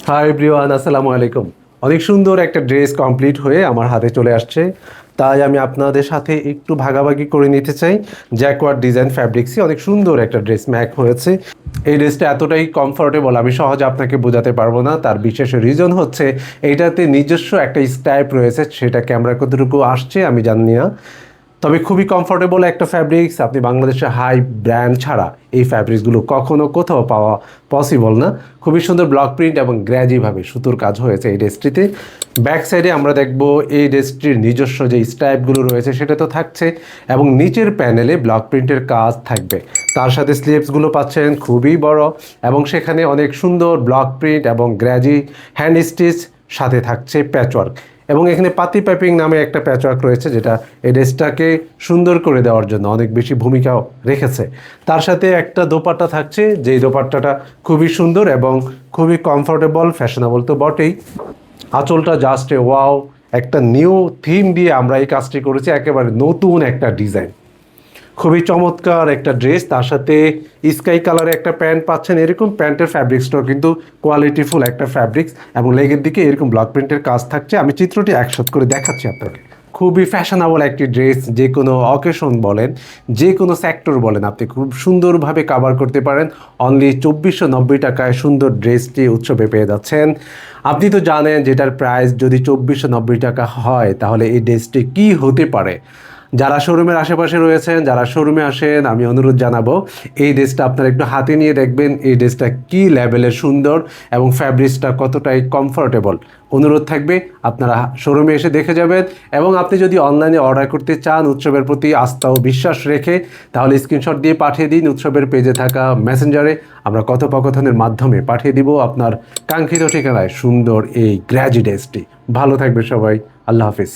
Hi everyone, আসসালামু আলাইকুম। অনেক সুন্দর একটা ড্রেস কমপ্লিট হয়ে আমার হাতে চলে আসছে, তাই আমি আপনাদের সাথে একটু ভাগাভাগি করে নিতে চাই। জ্যাকওয়ার্ড ডিজাইন ফ্যাব্রিক্সে অনেক সুন্দর একটা ড্রেস ম্যাক হয়েছে। এই ড্রেসটা এতটাই কমফোর্টেবল আমি সহজে আপনাকে বোঝাতে পারবো না। তার বিশেষ রিজন হচ্ছে এইটাতে নিজস্ব একটা স্টাইপ রয়েছে, সেটা ক্যামেরা কতটুকু আসছে আমি জানি না, তবে খুবই কমফোর্টেবল একটা ফ্যাব্রিক্স। আপনি বাংলাদেশে হাই ব্র্যান্ড ছাড়া এই ফ্যাব্রিক্সগুলো কখনো কোথাও পাওয়া পসিবল না। খুবই সুন্দর ব্লক প্রিন্ট এবং গ্র্যাজিভাবে সুতোর কাজ হয়েছে এই ড্রেসটিতে। ব্যাক সাইডে আমরা দেখব এই ড্রেসটির নিজস্ব যে স্ট্রাইপগুলো রয়েছে সেটা তো থাকছে, এবং নিচের প্যানেলে ব্লক প্রিন্টের কাজ থাকবে। তার সাথে স্লিভসগুলো পাচ্ছেন খুবই বড়, এবং সেখানে অনেক সুন্দর ব্লক প্রিন্ট এবং গ্র্যাজি হ্যান্ড স্টিচ, সাথে থাকছে প্যাচওয়ার্ক। এবং এখানে পাতি পাইপিং নামে একটা প্যাচওয়ার্ক রয়েছে, যেটা এই ড্রেসটাকে সুন্দর করে দেওয়ার জন্য অনেক বেশি ভূমিকাও রেখেছে। তার সাথে একটা দোপাট্টা থাকছে, যেই দোপাট্টাটা খুবই সুন্দর এবং খুবই কমফোর্টেবল, ফ্যাশনেবল তো বটেই। আঁচলটা জাস্ট ওয়াও, একটা নিউ থিম দিয়ে আমরা এই কাজটি করেছি, একেবারে নতুন একটা ডিজাইন। খুবই চমৎকার একটা ড্রেস, তার সাথে স্কাই কালারে একটা প্যান্ট পাচ্ছেন। এরকম প্যান্টের ফ্যাব্রিক্সটাও কিন্তু কোয়ালিটিফুল একটা ফ্যাব্রিক্স, এবং লেগের দিকে এরকম ব্লক প্রিন্টের কাজ থাকছে। আমি চিত্রটি একসাথে করে দেখাচ্ছি আপনাকে। খুবই ফ্যাশনেবল একটি ড্রেস, যে কোনো অকেশন বলেন, যে কোনো সেক্টর বলেন, আপনি খুব সুন্দরভাবে কাভার করতে পারেন। অনলি 2490 টাকায় সুন্দর ড্রেসটি উৎসবে পেয়ে যাচ্ছেন। আপনি তো জানেন যেটার প্রাইস যদি 2490 টাকা হয়, তাহলে এই ড্রেসটি কী হতে পারে। যারা শোরুমের আশেপাশে রয়েছেন, যারা শোরুমে আসেন, আমি অনুরোধ জানাবো এই ড্রেসটা আপনারা একটু হাতে নিয়ে দেখবেন এই ড্রেসটা কী লেভেলের সুন্দর এবং ফ্যাব্রিক্সটা কতটাই কমফোর্টেবল। অনুরোধ থাকবে আপনারা শোরুমে এসে দেখে যাবেন, এবং আপনি যদি অনলাইনে অর্ডার করতে চান উৎসবের প্রতি আস্থা ও বিশ্বাস রেখে, তাহলে স্ক্রিনশট দিয়ে পাঠিয়ে দিন উৎসবের পেজে থাকা মেসেঞ্জারে। আমরা কথোপকথনের মাধ্যমে পাঠিয়ে দিব আপনার কাঙ্ক্ষিত ঠিকানায় সুন্দর এই গ্র্যাজি ড্রেসটি। ভালো থাকবে সবাই, আল্লাহ হাফিজ।